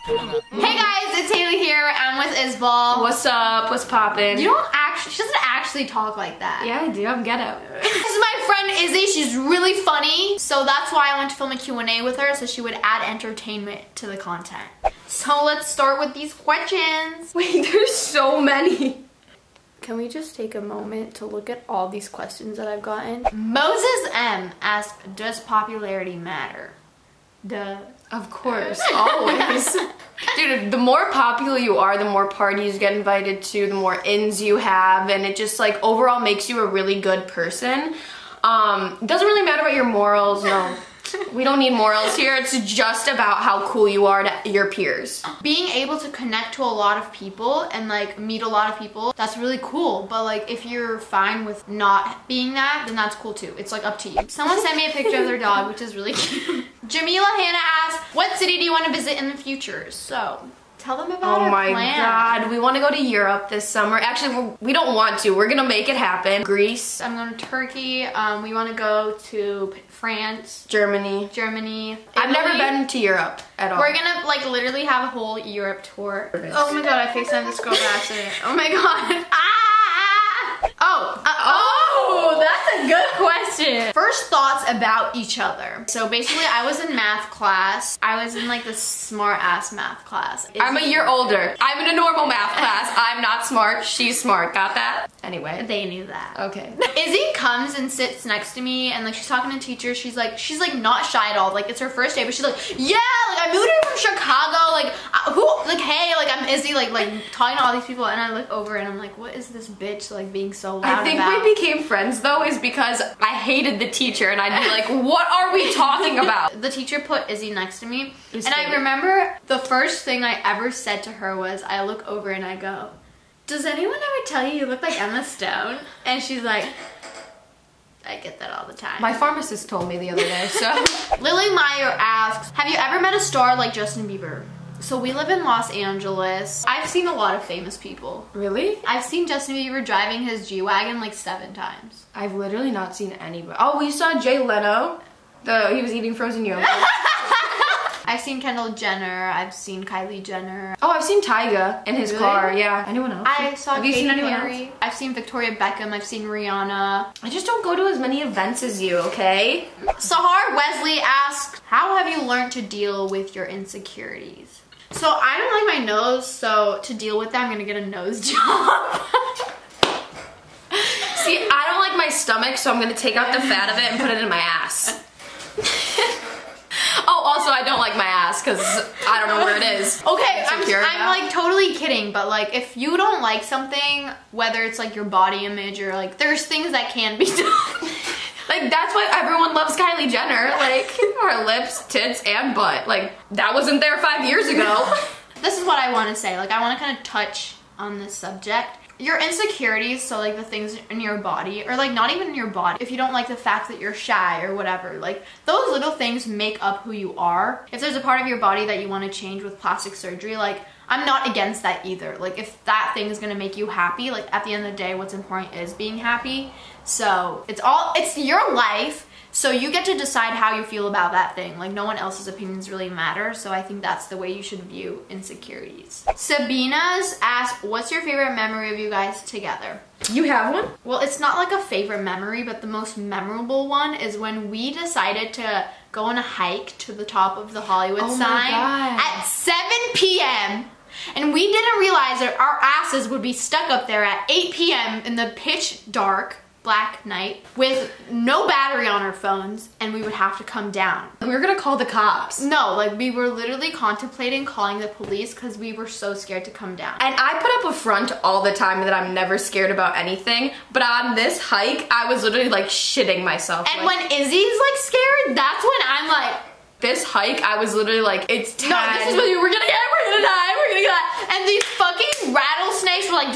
Hey guys, it's Hailey here. I'm with Isbal. What's up? What's poppin'? You don't actually, she doesn't actually talk like that. Yeah, I do. I'm ghetto. This is my friend Izzy. She's really funny. So that's why I went to film a Q&A with her so she would add entertainment to the content. So let's start with these questions. Wait, there's so many. Can we just take a moment to look at all these questions that I've gotten? Moses M asked, does popularity matter? Duh. Of course, always. Dude, the more popular you are, the more parties you get invited to, the more ins you have, and it just like overall makes you a really good person. It doesn't really matter about your morals, no. We don't need morals here. It's just about how cool you are to your peers. Being able to connect to a lot of people and like meet a lot of people, that's really cool. But like if you're fine with not being that, then that's cool too. It's like up to you. Someone sent me a picture of their dog, which is really cute. Jamila Hannah asked, what city do you want to visit in the future? So tell them about our plan. Oh my god, we want to go to Europe this summer. Actually, we don't want to. We're gonna make it happen. Greece. I'm going to Turkey. We want to go to France. Germany. I've never been to Europe at all. We're gonna like literally have a whole Europe tour. Oh my god, I FaceTimed this girl by accident. Oh my god. Oh, that's a good question. First thoughts about each other. So basically I was in math class. I was in like the smart ass math class. I'm a year older. I'm in a normal math class. I'm not smart. She's smart. Got that? Anyway. They knew that. Okay. Izzy comes and sits next to me and like she's talking to teacher. She's like not shy at all. Like it's her first day, but she's like, yeah, like I moved here from Chicago. Like hey, like I'm Izzy, like talking to all these people, and I look over and I'm like, what is this bitch like being so loud I think about? we became friends though is because I hated the teacher and I'd be like, what are we talking about? The teacher put Izzy next to me and I remember the first thing I ever said to her was, I look over and I go, does anyone ever tell you look like Emma Stone? And she's like, I get that all the time. My pharmacist told me the other day, so. Lily Meyer asks, have you ever met a star like Justin Bieber? So we live in Los Angeles. I've seen a lot of famous people. Really? I've seen Justin Bieber driving his G-Wagon like 7 times. I've literally not seen anybody. Oh, we saw Jay Leno. He was eating frozen yogurt. I've seen Kendall Jenner. I've seen Kylie Jenner. Oh, I've seen Tyga in his car. Yeah. Anyone else? I saw Have you seen anyone Perry. else? I've seen Victoria Beckham. I've seen Rihanna. I just don't go to as many events as you, okay? Sahar Wesley asks, how have you learned to deal with your insecurities? So I don't like my nose, so to deal with that, I'm gonna get a nose job. See, I don't like my stomach, so I'm gonna take out the fat of it and put it in my ass. Oh, also, I don't like my ass because I don't know where it is. Okay, I'm like totally kidding, but like if you don't like something, whether it's like your body image or like there's things that can be done. Like, that's why everyone loves Kylie Jenner. Like, her lips, tits, and butt. Like, that wasn't there 5 years ago. This is what I want to say. Like, I want to kind of touch on this subject. Your insecurities, so like the things in your body, or like not even in your body, if you don't like the fact that you're shy or whatever, like those little things make up who you are. If there's a part of your body that you want to change with plastic surgery, like I'm not against that either. Like if that thing is going to make you happy, like at the end of the day, what's important is being happy. So it's your life. So you get to decide how you feel about that thing. Like no one else's opinions really matter. So I think that's the way you should view insecurities. Sabina's asked, what's your favorite memory of you guys together? You have one? Well, it's not like a favorite memory, but the most memorable one is when we decided to go on a hike to the top of the Hollywood sign at 7 p.m. And we didn't realize that our asses would be stuck up there at 8 p.m. in the pitch dark black night with no battery on our phones, and we would have to come down. We were gonna call the cops. No, like we were literally contemplating calling the police because we were so scared to come down. And I put up a front all the time that I'm never scared about anything, but on this hike, I was literally like shitting myself. And like, when Izzy's like scared, that's when I'm like, this hike, I was literally like, it's 10. No, this is what we're gonna die. And these fucking rattlesnakes were like,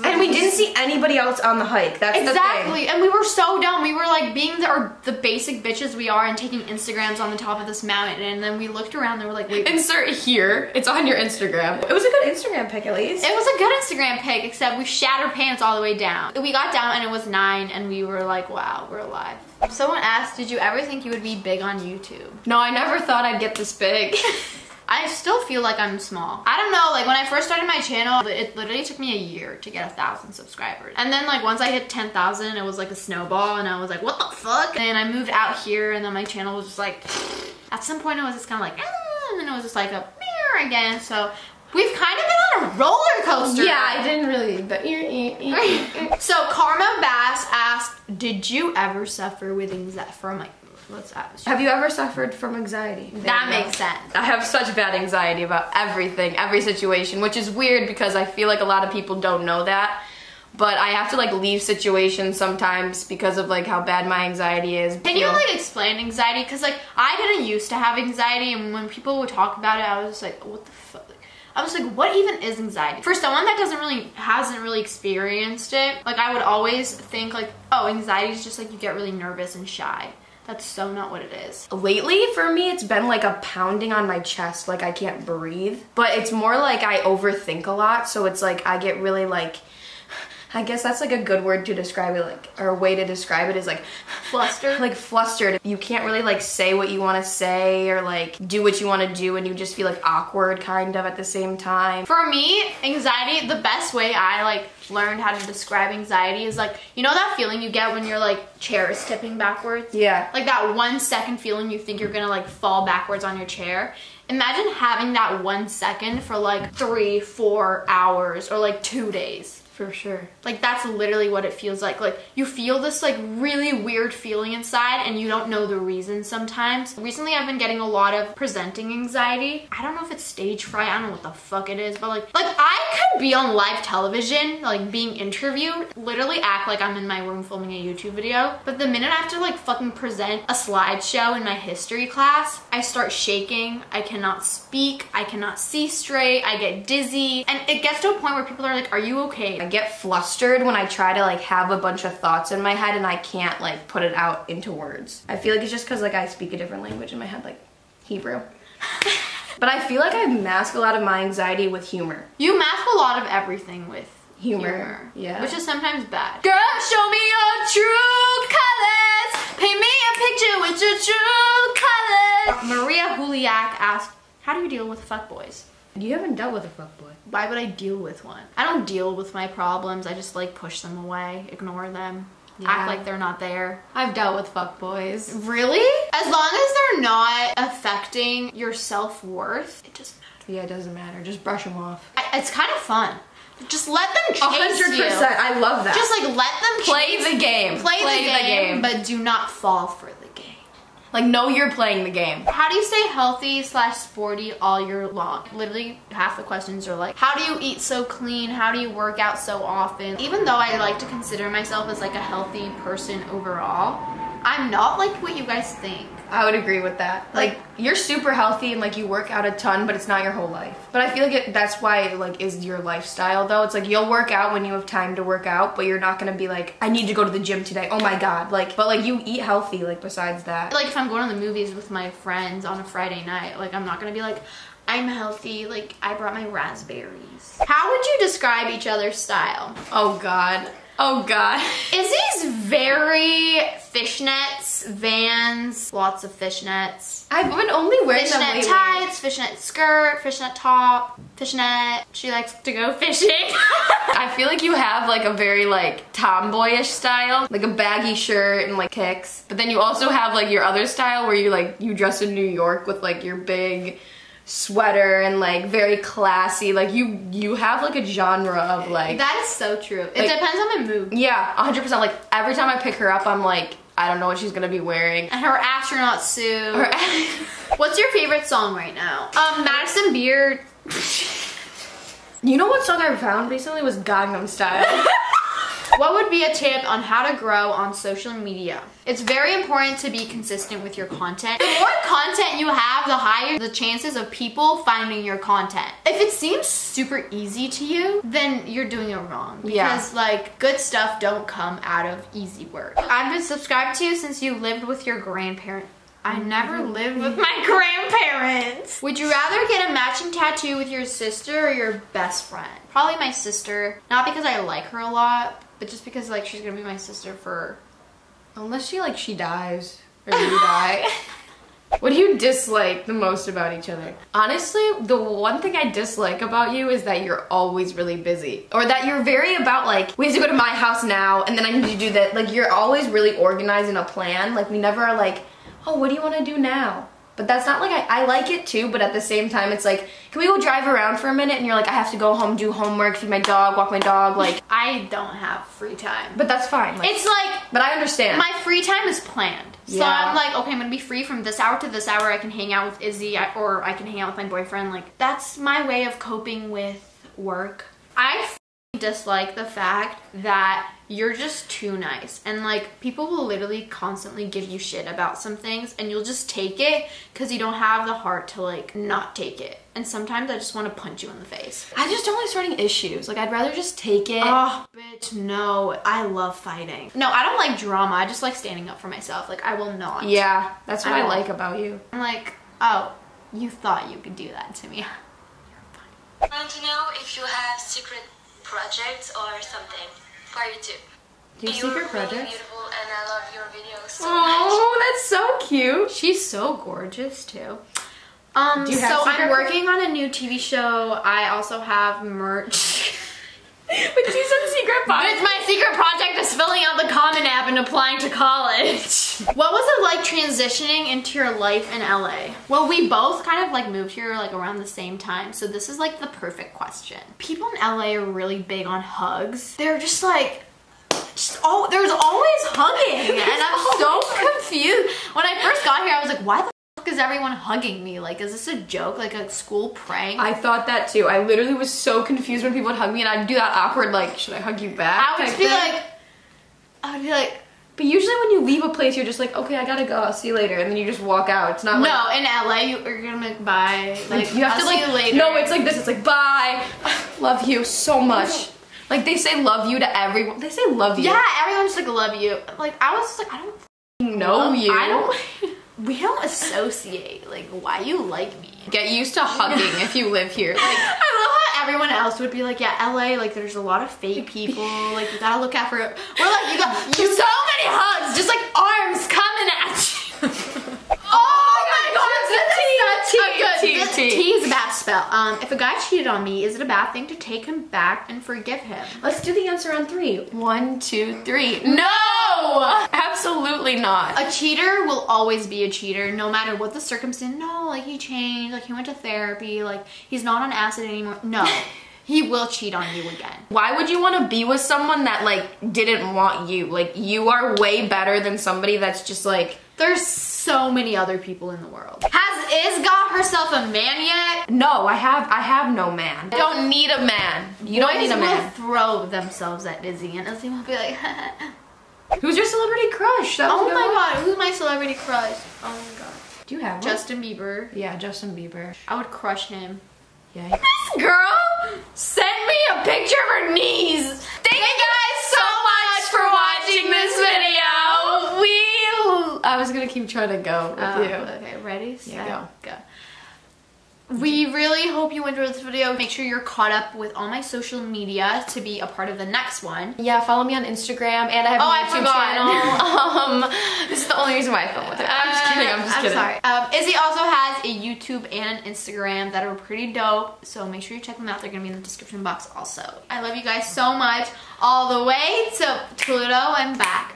and we didn't see anybody else on the hike. That's the thing. Exactly. And we were so dumb. We were like being the basic bitches we are and taking Instagrams on the top of this mountain. And then we looked around and we're like, wait. Insert here. It's on your Instagram. It was a good Instagram pic at least. It was a good Instagram pic, except we shat our pants all the way down. We got down and it was 9 and we were like, wow, we're alive. Someone asked, did you ever think you would be big on YouTube? No, I never thought I'd get this big. I still feel like I'm small. I don't know, like when I first started my channel, it literally took me a year to get 1,000 subscribers. And then like once I hit 10,000, it was like a snowball and I was like, what the fuck? And I moved out here and then my channel was just like, at some point it was just kind of like, and then it was just like a mirror again. So we've kind of been on a roller coaster. Yeah, I didn't really, but So Karma Bass asked, did you ever suffer with anxiety from like, what's that? have you ever suffered from anxiety? That makes sense. I have such bad anxiety about everything, every situation, which is weird because I feel like a lot of people don't know that. But I have to like leave situations sometimes because of like how bad my anxiety is. Can you like explain anxiety? Because like I didn't used to have anxiety, and when people would talk about it, I was just like, what the fuck? I was like, what even is anxiety? For someone that hasn't really experienced it, like I would always think like, oh, anxiety is just like you get really nervous and shy. That's so not what it is. Lately, for me, it's been like a pounding on my chest, like I can't breathe. But it's more like I overthink a lot, so it's like I get really like, I guess that's like a good word to describe it, like, or a way to describe it is like Flustered? Like flustered. You can't really like say what you want to say or like do what you want to do, and you just feel like awkward kind of at the same time. For me, anxiety, the best way I like learned how to describe anxiety is like, you know that feeling you get when you're like chairs tipping backwards? Yeah. Like that 1 second feeling you think you're gonna like fall backwards on your chair. Imagine having that 1 second for like 3-4 hours or like 2 days. For sure. Like that's literally what it feels like. Like you feel this like really weird feeling inside and you don't know the reason sometimes. Recently I've been getting a lot of presenting anxiety. I don't know if it's stage fright, I don't know what the fuck it is, but like I could be on live television, like being interviewed, literally act like I'm in my room filming a YouTube video. But the minute I have to like fucking present a slideshow in my history class, I start shaking, I cannot speak, I cannot see straight, I get dizzy. And it gets to a point where people are like, are you okay? I get flustered when I try to like have a bunch of thoughts in my head and I can't like put it out into words. I feel like it's just because like I speak a different language in my head, like Hebrew. But I feel like I mask a lot of my anxiety with humor. You mask a lot of everything with humor. Yeah. Which is sometimes bad. Girl, show me your true colors. Paint me a picture with your true colors. Maria Huliak asked, how do you deal with fuckboys? You haven't dealt with a fuckboy. Why would I deal with one? I don't deal with my problems. I just like push them away, ignore them, act like they're not there. I've dealt with fuckboys. Really? As long as they're not affecting your self-worth, it doesn't matter. Yeah, it doesn't matter. Just brush them off. It's kind of fun. Just let them chase 100%. you. I love that. Just like let them play chase the game. Play the game, but do not fall for the game. Like, know you're playing the game. How do you stay healthy / sporty all year long? Literally, half the questions are like, how do you eat so clean? How do you work out so often? Even though I like to consider myself as like a healthy person overall, I'm not like what you guys think. I would agree with that. Like, you're super healthy and like you work out a ton, but it's not your whole life. But I feel like that's why it like is your lifestyle though. It's like you'll work out when you have time to work out, but you're not gonna be like, I need to go to the gym today. Oh my God. Like, but like you eat healthy like besides that. Like if I'm going to the movies with my friends on a Friday night, like I'm not gonna be like, I'm healthy, like I brought my raspberries. How would you describe each other's style? Oh God. Oh God. Izzy's very fishnets, Vans, lots of fishnets. I've been only wearing them Fishnet lately. tights, fishnet skirt, fishnet top, fishnet. She likes to go fishing. I feel like you have like a very like tomboyish style, like a baggy shirt and like kicks. But then you also have like your other style where you dress in New York with like your big sweater and like very classy. Like you have like a genre of like. That is so true. It depends on my mood. Yeah, 100%. Like every time I pick her up, I'm like, I don't know what she's gonna be wearing. And her astronaut suit. What's your favorite song right now? Madison Beer. You know what song I found recently was Gangnam Style. What would be a tip on how to grow on social media? It's very important to be consistent with your content. The more content you have, the higher the chances of people finding your content. If it seems super easy to you, then you're doing it wrong. Because like good stuff don't come out of easy work. I've been subscribed to you since you lived with your grandparents. I never lived with my grandparents. Would you rather get a matching tattoo with your sister or your best friend? Probably my sister. Not because I like her a lot, but just because like she's gonna be my sister for... Unless she dies or you die. What do you dislike the most about each other? Honestly, the one thing I dislike about you is that you're always really busy. Or that you're very about like, we have to go to my house now and then I need to do that. Like you're always really organized in a plan. Like we never are like, oh, what do you want to do now? But that's not like, I like it too, but at the same time it's like, can we go drive around for a minute? And you're like, I have to go home, do homework, feed my dog, walk my dog, like. I don't have free time. But that's fine. Like, it's like. But I understand. My free time is planned. So Yeah. I'm like, okay, I'm gonna be free from this hour to this hour. I can hang out with Izzy or I can hang out with my boyfriend. Like, that's my way of coping with work. I dislike the fact that you're just too nice, and like people will literally constantly give you shit about some things and you'll just take it because you don't have the heart to like not take it. And sometimes I just want to punch you in the face. I just don't like starting issues. Like I'd rather just take it. Oh, bitch, no. I love fighting. No, I don't like drama. I just like standing up for myself. Like, I will not. Yeah, that's what I won't. like about you. I'm like, oh, you thought you could do that to me. I want to know if you have secret projects or something. Part 2. Do you have secret You're really projects? beautiful and I love your videos so Oh, that's so cute. She's so gorgeous, too. Do you have so secret I'm working on a new TV show. I also have merch. But you said secret But my secret project is filling out the Common App and applying to college. What was it like transitioning into your life in LA? Well, we both kind of like moved here like around the same time, so this is like the perfect question. People in LA are really big on hugs. They're just like, there's always hugging, and I'm so confused. When I first got here, I was like, why the fuck is everyone hugging me? Like, is this a joke, like a school prank? I thought that too. I literally was so confused when people would hug me and I'd do that awkward like, should I hug you back? I would be like, but usually when you leave a place, you're just like, okay, I gotta go, I'll see you later, and then you just walk out. It's not like, no, in LA, you're gonna like, bye. Like, you have to I'll see like, you later. no, it's like this, it's like, bye, love you so much. Like they say love you to everyone. They say love you. Yeah, everyone's like, love you. Like, I was just like, I don't know you. We don't associate. Like, why you like me? Get used to hugging if you live here. Like, I love how everyone else would be like, yeah, LA, like, there's a lot of fake people. Like, you gotta look out for it. We're like, you got so many hugs, just like arms coming at you. Oh my god, the T is a bad spell. If a guy cheated on me, is it a bad thing to take him back and forgive him? let's do the answer on 3. 1, 2, 3. No! Absolutely not. A cheater will always be a cheater, no matter what the circumstance. No, like he changed, like he went to therapy, like he's not on acid anymore. No, he will cheat on you again. Why would you want to be with someone that like didn't want you? Like you are way better than somebody that's just like, there's so many other people in the world. Has Iz got herself a man yet? no, I have no man. I don't need a man. You don't need a Boys man. will throw themselves at Izzy and Izzy will be like, Who's your celebrity crush? That was oh a good my one. god, who's my celebrity crush? Oh my god. Do you have one? Justin Bieber. Yeah, Justin Bieber. I would crush him. Yeah. This girl sent me a picture of her knees. Thank you guys so much for watching this video. I was gonna keep trying to go with you. Okay, ready, set, go. We really hope you enjoyed this video. Make sure you're caught up with all my social media to be a part of the next one. Yeah, follow me on Instagram, and I have Oh, a I YouTube forgot. channel. This is the only reason why I filmed with it. I'm just kidding. I'm just kidding. Sorry. Izzy also has a YouTube and an Instagram that are pretty dope, so make sure you check them out. They're gonna be in the description box also. I love you guys so much. All the way to Pluto and back.